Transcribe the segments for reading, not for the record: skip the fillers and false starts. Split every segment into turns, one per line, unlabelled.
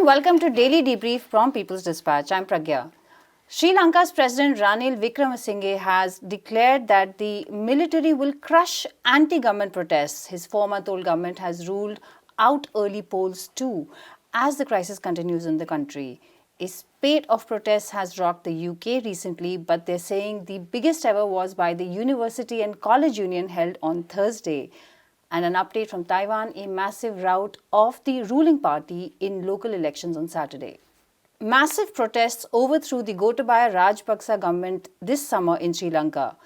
and welcome to Daily Debrief from People's Dispatch. I'm Pragya. Sri Lanka's President Ranil Wickremesinghe has declared that the military will crush anti-government protests. His former-told government has ruled out early polls too, as the crisis continues in the country. A spate of protests has rocked the UK recently, but they're saying the biggest ever was by the University and College Union held on Thursday. And an update from Taiwan, a massive rout of the ruling party in local elections on Saturday. Massive protests overthrew the Gotabaya Rajapaksa government this summer in Sri Lanka.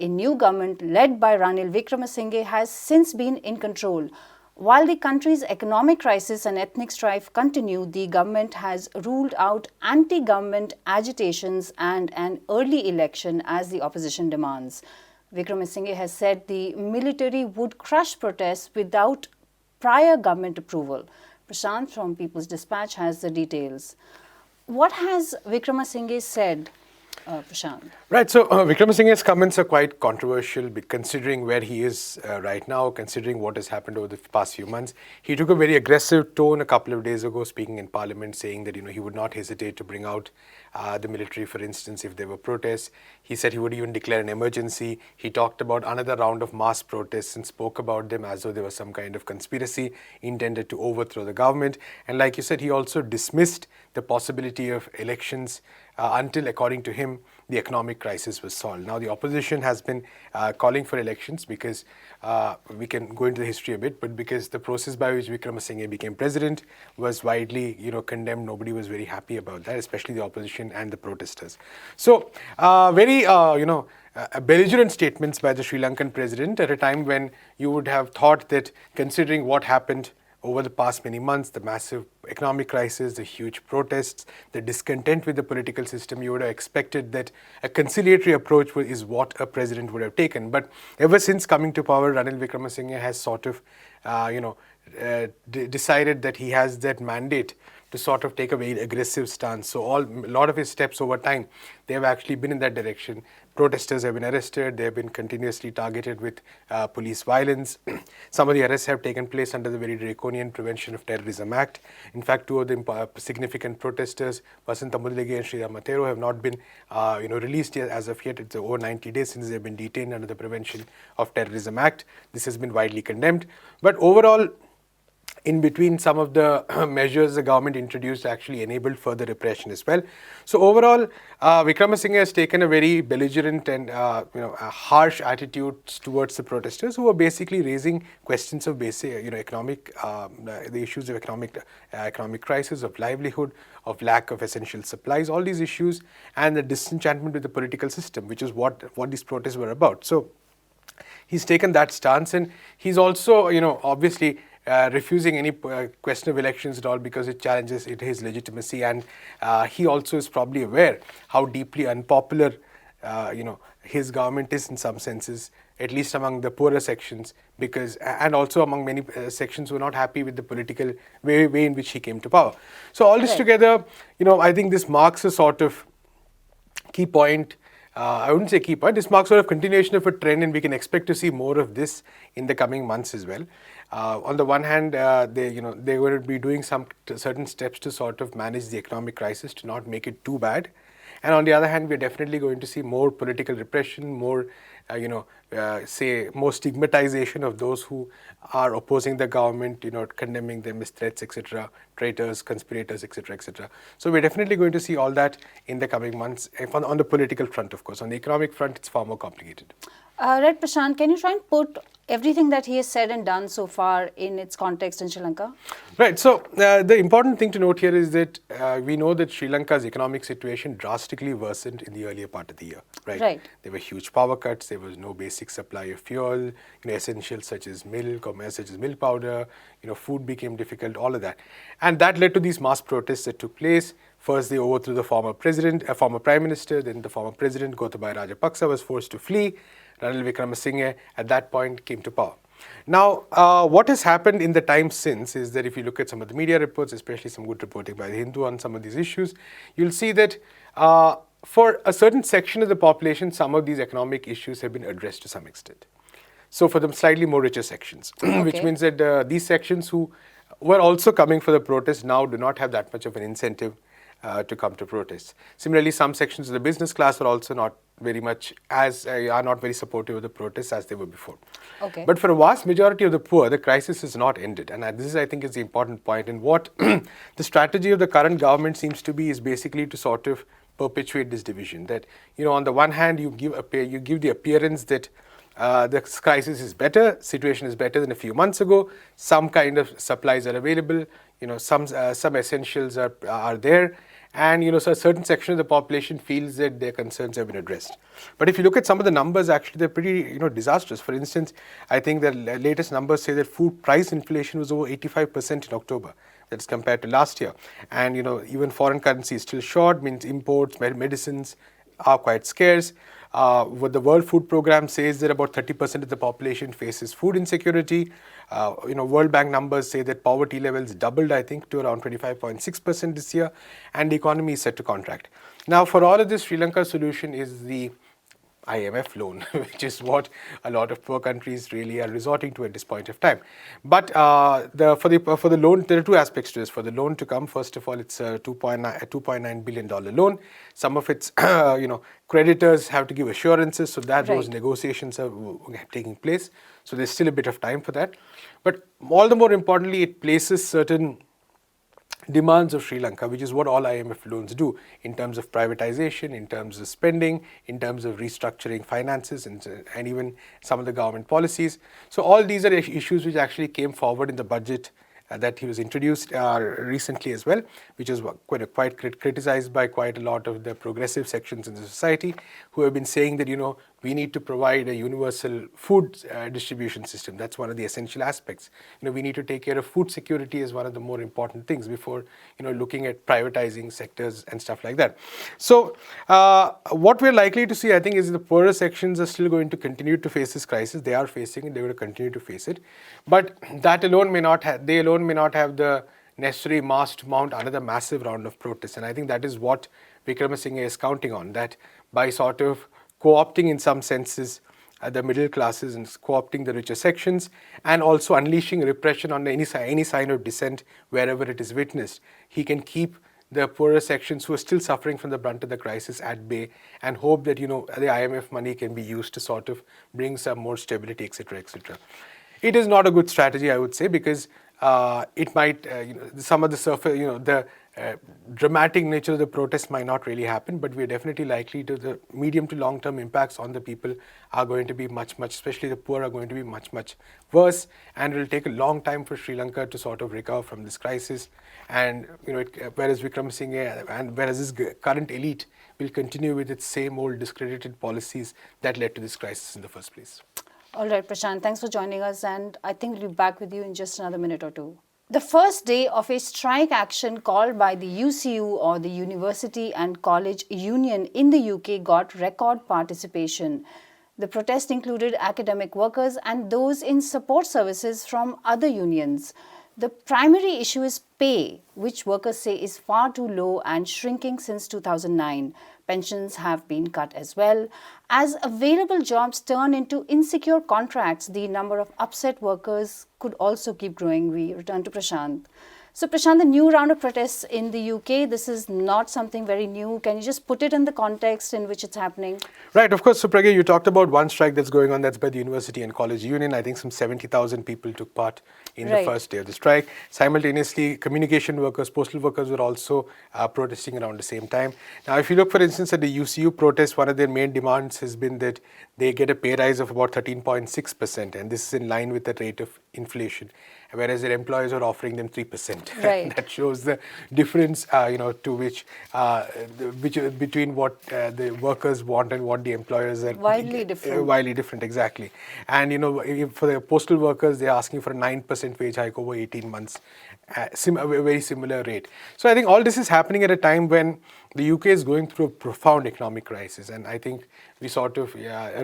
A new government led by Ranil Wickremesinghe has since been in control. While the country's economic crisis and ethnic strife continue, the government has ruled out anti-government agitations and an early election as the opposition demands. Wickremesinghe has said the military would crush protests without prior government approval. Prashant from People's Dispatch has the details. What has Wickremesinghe said, Prashant?
Right, so Wickremesinghe's comments are quite controversial considering where he is right now, considering what has happened over the past few months. He took a very aggressive tone a couple of days ago, speaking in Parliament, saying that he would not hesitate to bring out the military, for instance, if there were protests. He said he would even declare an emergency. He talked about another round of mass protests and spoke about them as though there was some kind of conspiracy intended to overthrow the government. And like you said, he also dismissed the possibility of elections until, according to him, the economic crisis was solved. Now, the opposition has been calling for elections because we can go into the history a bit, but because the process by which Wickremesinghe became president was widely, condemned. Nobody was very happy about that, especially the opposition and the protesters. So, very, belligerent statements by the Sri Lankan president at a time when you would have thought that, considering what happened over the past many months, the massive economic crisis, the huge protests, the discontent with the political system, you would have expected that a conciliatory approach is what a president would have taken. But ever since coming to power, Ranil Wickremesinghe has sort of, decided that he has that mandate to sort of take a very aggressive stance. So a lot of his steps over time, they have actually been in that direction. Protesters have been arrested. They have been continuously targeted with police violence. Some of the arrests have taken place under the very draconian Prevention of Terrorism Act. In fact, two of the significant protesters, Vasant Amudlige and Sri Ramatero, have not been released yet as of yet. It's over 90 days since they have been detained under the Prevention of Terrorism Act. This has been widely condemned. But overall, in between, some of the measures the government introduced actually enabled further repression as well. So overall, Wickremesinghe has taken a very belligerent and a harsh attitude towards the protesters who are basically raising questions of basic, economic, the issues of economic crisis, of livelihood, of lack of essential supplies, all these issues, and the disenchantment with the political system, which is what these protests were about. So he's taken that stance, and he's also, obviously, refusing any question of elections at all because it challenges his legitimacy, and he also is probably aware how deeply unpopular his government is in some senses, at least among the poorer sections, and also among many sections who are not happy with the political way in which he came to power. So all this together, I think this marks a sort of key point. I wouldn't say key point. This marks sort of continuation of a trend, and we can expect to see more of this in the coming months as well. On the one hand, they will be doing some certain steps to sort of manage the economic crisis to not make it too bad. And on the other hand, we're definitely going to see more political repression, more, more stigmatization of those who are opposing the government, condemning them as threats, etc., traitors, conspirators, etc., etc. So we're definitely going to see all that in the coming months on the political front, of course. On the economic front, it's far more complicated.
Right, Prashant, can you try and put everything that he has said and done so far in its context in Sri Lanka?
Right. So the important thing to note here is that we know that Sri Lanka's economic situation drastically worsened in the earlier part of the year. Right. There were huge power cuts. There was no basic supply of fuel, essentials such as milk or such as milk powder. Food became difficult. All of that, and that led to these mass protests that took place. First, they overthrew the former prime minister. Then the former president, Gotabaya Rajapaksa, was forced to flee. Ranil Wickremesinghe at that point came to power. Now, what has happened in the time since is that if you look at some of the media reports, especially some good reporting by the Hindu on some of these issues, you'll see that for a certain section of the population, some of these economic issues have been addressed to some extent. So for the slightly more richer sections, which means that these sections who were also coming for the protest now do not have that much of an incentive to come to protest. Similarly, some sections of the business class are also not very much are not very supportive of the protests as they were before.
Okay.
But for a vast majority of the poor, the crisis is not ended, and this is, I think, is the important point. And what the strategy of the current government seems to be is basically to sort of perpetuate this division. That, on the one hand, you give the appearance that the crisis is better, situation is better than a few months ago. Some kind of supplies are available. Some essentials are there, and so a certain section of the population feels that their concerns have been addressed. But if you look at some of the numbers, actually they're pretty disastrous. For instance, I think the latest numbers say that food price inflation was over 85% in October. That's compared to last year, and even foreign currency is still short. Means imports, medicines are quite scarce. What the World Food Programme says that about 30% of the population faces food insecurity. World Bank numbers say that poverty levels doubled, I think, to around 25.6% this year, and the economy is set to contract. Now, for all of this, Sri Lanka's solution is the IMF loan, which is what a lot of poor countries really are resorting to at this point of time. But for the loan, there are two aspects to this. For the loan to come, first of all, it's a $2.9 billion loan. Some of its creditors have to give assurances, so that those negotiations are taking place. So there's still a bit of time for that. But all the more importantly, it places certain demands of Sri Lanka, which is what all IMF loans do in terms of privatization, in terms of spending, in terms of restructuring finances, and even some of the government policies. So all these are issues which actually came forward in the budget that he was introduced recently as well, which is quite criticized by quite a lot of the progressive sections in the society, who have been saying that we need to provide a universal food distribution system. That's one of the essential aspects. We need to take care of food security as one of the more important things before looking at privatizing sectors and stuff like that. So what we're likely to see, I think, is the poorer sections are still going to continue to face this crisis. They are facing it. They will continue to face it. But that alone may not have the necessary mass to mount another massive round of protests. And I think that is what Wickremesinghe is counting on, that by sort of co-opting in some senses the middle classes and co-opting the richer sections, and also unleashing repression on any sign of dissent wherever it is witnessed, he can keep the poorer sections who are still suffering from the brunt of the crisis at bay, and hope that the IMF money can be used to sort of bring some more stability, etc., etc. It is not a good strategy, I would say, because it might, some of the surface, dramatic nature of the protest might not really happen, but we're definitely likely to the medium to long term impacts on the people are going to be much, especially the poor, are going to be much worse, and it will take a long time for Sri Lanka to sort of recover from this crisis. And whereas Wickremesinghe and whereas this current elite will continue with its same old discredited policies that led to this crisis in the first place.
All right, Prashant, thanks for joining us, and I think we'll be back with you in just another minute or two. The first day of a strike action called by the UCU, or the University and College Union in the UK, got record participation. The protest included academic workers and those in support services from other unions. The primary issue is pay, which workers say is far too low and shrinking since 2009. Pensions have been cut as well. As available jobs turn into insecure contracts, the number of upset workers could also keep growing. We return to Prashant. So Prashant, the new round of protests in the UK, this is not something very new. Can you just put it in the context in which it's happening?
Right, of course. So Pragya, you talked about one strike that's going on, that's by the University and College Union. I think some 70,000 people took part in the first day of the strike. Simultaneously, communication workers, postal workers were also protesting around the same time. Now, if you look, for instance, at the UCU protest, one of their main demands has been that they get a pay rise of about 13.6%, and this is in line with the rate of inflation, whereas their employers are offering them 3%.
Right.
That shows the difference, between what the workers want and what the employers are.
Widely different.
Widely different, exactly. And for the postal workers, they're asking for a 9% wage hike over 18 months, a very similar rate. So I think all this is happening at a time when the UK is going through a profound economic crisis, and I think we sort of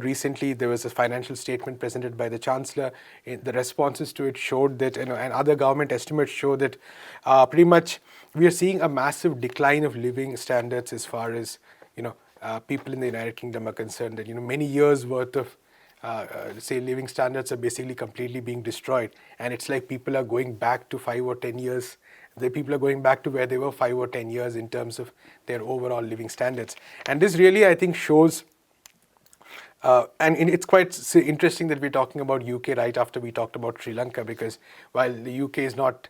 recently there was a financial statement presented by the Chancellor. The responses to it showed that, and other government estimates show that pretty much we are seeing a massive decline of living standards as far as people in the United Kingdom are concerned. That many years worth of say living standards are basically completely being destroyed, and it's like people are going back to 5 or 10 years. The people are going back to where they were 5 or 10 years in terms of their overall living standards, and this really, I think, shows. And it's quite interesting that we're talking about UK right after we talked about Sri Lanka, because while the UK is not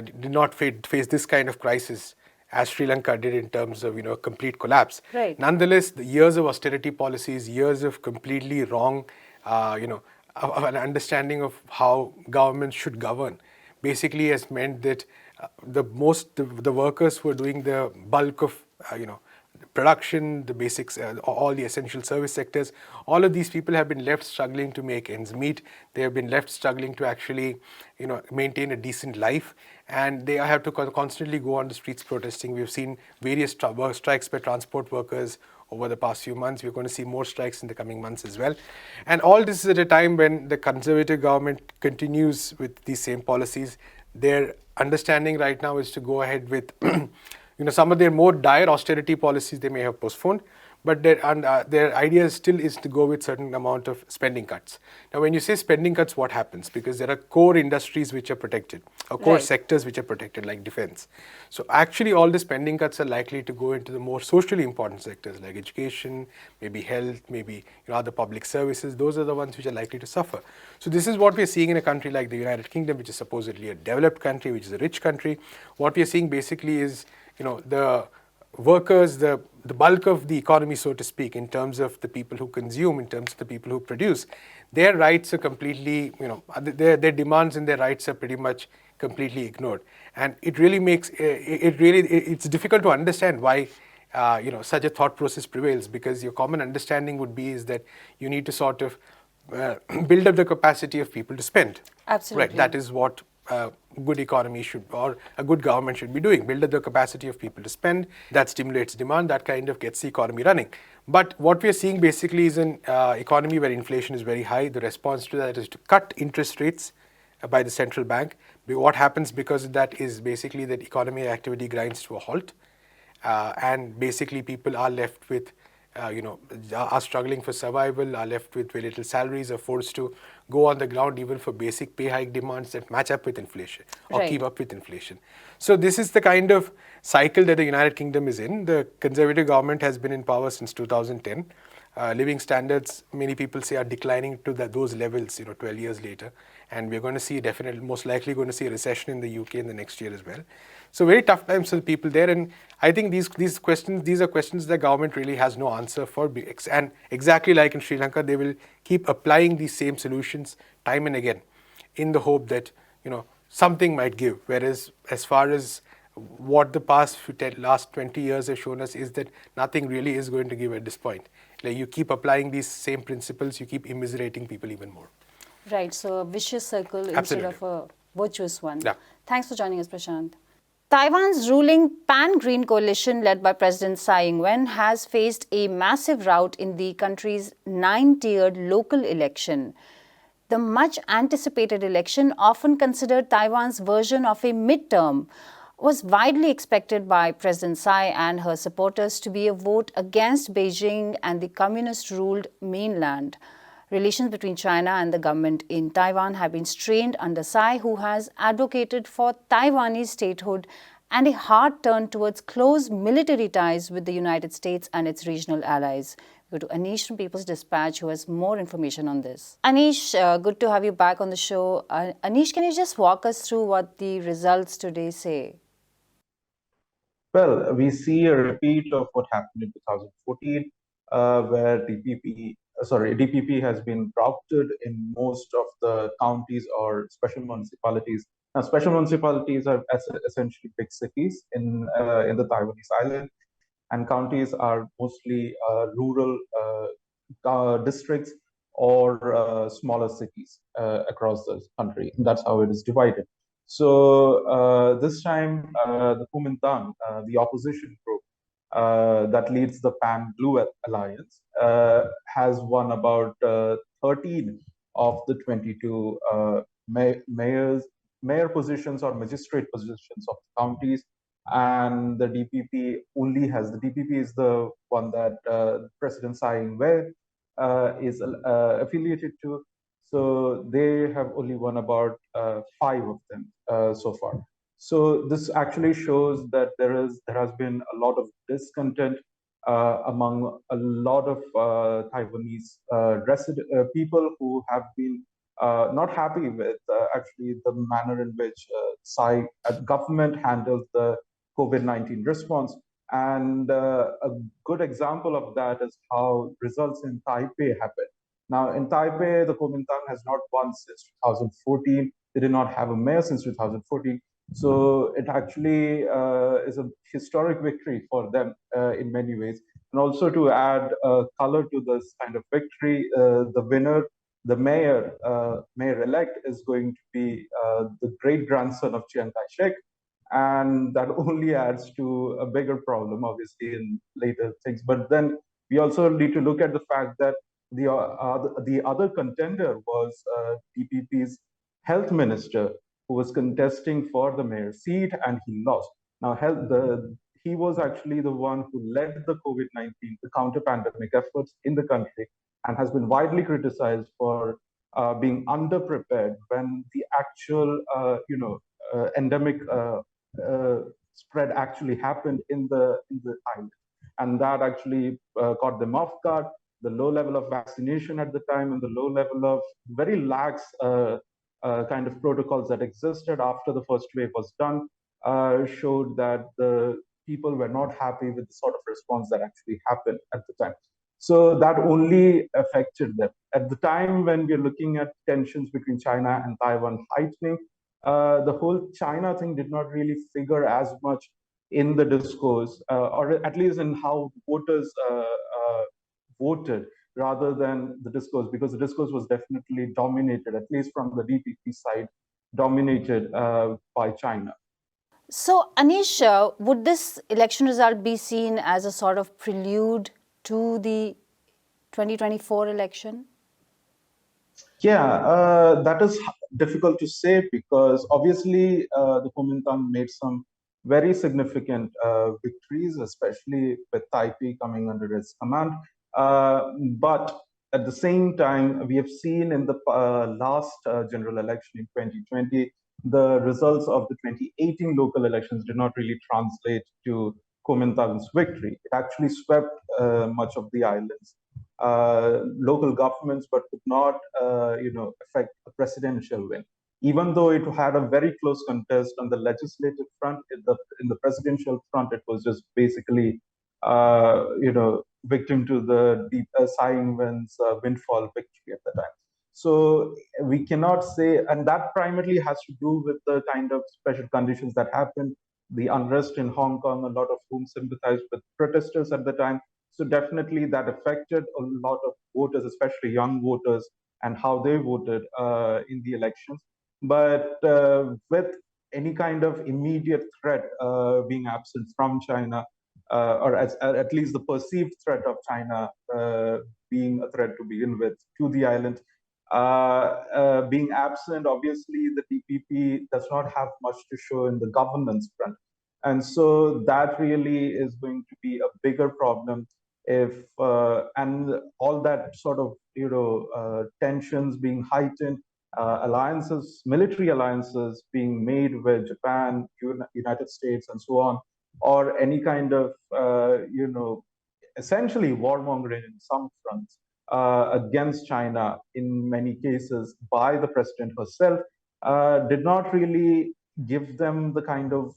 did not face this kind of crisis as Sri Lanka did in terms of complete collapse.
Right.
Nonetheless, the years of austerity policies, years of completely wrong, of an understanding of how governments should govern, basically has meant that the workers who are doing the bulk of production, the basics, all the essential service sectors, all of these people have been left struggling to make ends meet. They have been left struggling to actually, maintain a decent life, and they have to constantly go on the streets protesting. We've seen various strikes by transport workers over the past few months. We're going to see more strikes in the coming months as well. And all this is at a time when the Conservative government continues with these same policies. Their understanding right now is to go ahead with some of their more dire austerity policies they may have postponed, but their idea still is to go with certain amount of spending cuts. Now, when you say spending cuts, what happens? Because there are core industries which are protected, or core
Right.
sectors which are protected, like defense. So actually, all the spending cuts are likely to go into the more socially important sectors like education, maybe health, maybe other public services. Those are the ones which are likely to suffer. So this is what we're seeing in a country like the United Kingdom, which is supposedly a developed country, which is a rich country. What we're seeing basically is the workers, the bulk of the economy, so to speak, in terms of the people who consume, in terms of the people who produce, their rights are completely, their demands and their rights are pretty much completely ignored. And it really makes, it's difficult to understand why such a thought process prevails, because your common understanding would be is that you need to sort of build up the capacity of people to spend.
Absolutely.
Right, that is what a good economy should, or a good government should be doing. Build up the capacity of people to spend. That stimulates demand. That kind of gets the economy running. But what we are seeing basically is an economy where inflation is very high. The response to that is to cut interest rates by the central bank. What happens because of that is basically that economic activity grinds to a halt, and basically people are left with are struggling for survival, are left with very little salaries, are forced to go on the ground even for basic pay hike demands that match up with inflation or
Right.
keep up with inflation. So this is the kind of cycle that the United Kingdom is in. The Conservative government has been in power since 2010. Living standards, many people say, are declining to those levels 12 years later, and we're going to see, definitely most likely going to see a recession in the UK in the next year as well. So very tough times for the people there, and I think these are questions the government really has no answer for. And exactly like in Sri Lanka, they will keep applying these same solutions time and again, in the hope that something might give. Whereas as far as what the last 20 years have shown us is that nothing really is going to give at this point. Like, you keep applying these same principles, you keep immiserating people even more.
Right. So a vicious circle instead
Absolutely.
of a virtuous one.
Yeah.
Thanks for joining us, Prashant. Taiwan's ruling pan-green coalition led by President Tsai Ing-wen has faced a massive rout in the country's 9-tiered local election. The much-anticipated election, often considered Taiwan's version of a midterm, was widely expected by President Tsai and her supporters to be a vote against Beijing and the communist-ruled mainland. Relations between China and the government in Taiwan have been strained under Tsai, who has advocated for Taiwanese statehood and a hard turn towards close military ties with the United States and its regional allies. We go to Anish from People's Dispatch, who has more information on this. Anish, good to have you back on the show. Anish, can you just walk us through what the results today say?
Well, we see a repeat of what happened in 2014, where DPP has been routed in most of the counties or special municipalities. Now, special municipalities are essentially big cities in the Taiwanese island, and counties are mostly rural districts or smaller cities across the country. That's how it is divided. So this time, the Kuomintang, the opposition group that leads the Pan Blue Alliance, has won about 13 of the 22 mayor positions or magistrate positions of the counties. And the DPP is the one that President Tsai Ing-wen is affiliated to. So they have only won about 5 of them so far. So this actually shows that there has been a lot of discontent among a lot of Taiwanese people who have been not happy with actually the manner in which Tsai government handled the COVID-19 response. And a good example of that is how results in Taipei happened. Now, in Taipei, the Kuomintang has not won since 2014. They did not have a mayor since 2014. So it actually is a historic victory for them in many ways. And also to add color to this kind of victory, the winner, the mayor-elect, is going to be the great-grandson of Chiang Kai-shek, and that only adds to a bigger problem, obviously, in later things. But then we also need to look at the fact that the other contender was DPP's health minister, who was contesting for the mayor's seat, and he lost. Now, he was actually the one who led the COVID-19, the counter-pandemic efforts in the country, and has been widely criticized for being underprepared when the actual, endemic spread actually happened in the island, and that actually caught them off guard. The low level of vaccination at the time and the low level of very lax kind of protocols that existed after the first wave was done showed that the people were not happy with the sort of response that actually happened at the time. So that only affected them. At the time when we're looking at tensions between China and Taiwan heightening, the whole China thing did not really figure as much in the discourse, or at least in how voters voted, rather than the discourse, because the discourse was definitely dominated, at least from the DPP side, dominated by China.
So, Anish, would this election result be seen as a sort of prelude to the 2024 election?
Yeah, that is difficult to say, because obviously the Kuomintang made some very significant victories, especially with Taipei coming under its command. But at the same time, we have seen in the last general election in 2020, the results of the 2018 local elections did not really translate to Kuomintang's victory. It actually swept much of the islands. Local governments, but could not, affect a presidential win. Even though it had a very close contest on the legislative front, in the presidential front, it was just basically, victim to the Tsai Ing-wen's windfall victory at the time. So we cannot say, and that primarily has to do with the kind of special conditions that happened, the unrest in Hong Kong, a lot of whom sympathized with protesters at the time. So definitely that affected a lot of voters, especially young voters, and how they voted in the elections. But with any kind of immediate threat being absent from China, or at least the perceived threat of China being a threat to begin with to the island, being absent, obviously the DPP does not have much to show in the governance front. And so that really is going to be a bigger problem if and all that sort of tensions being heightened, alliances, military alliances being made with Japan, United States, and so on, or any kind of essentially warmongering in some fronts against China in many cases by the president herself, did not really give them the kind of,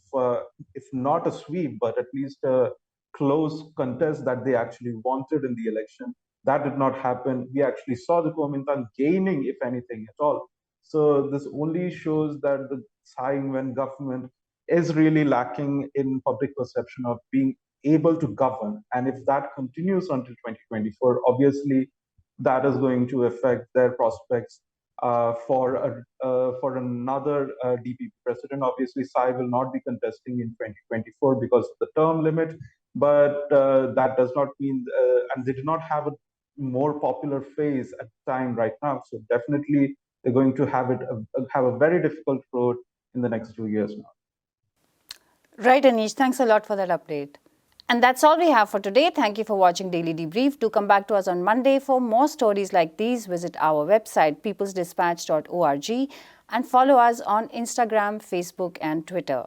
if not a sweep, but at least a close contest that they actually wanted in the election. That did not happen. We actually saw the Kuomintang gaining, if anything at all. So this only shows that the Tsai Ing-wen government is really lacking in public perception of being able to govern. And if that continues until 2024, obviously that is going to affect their prospects for another DPP president. Obviously, Tsai will not be contesting in 2024 because of the term limit, but that does not mean, and they do not have a more popular phase at the time right now. So definitely, they're going to have a very difficult road in the next 2 years now.
Right, Anish. Thanks a lot for that update. And that's all we have for today. Thank you for watching Daily Debrief. Do come back to us on Monday for more stories like these. Visit our website peoplesdispatch.org and follow us on Instagram, Facebook and Twitter.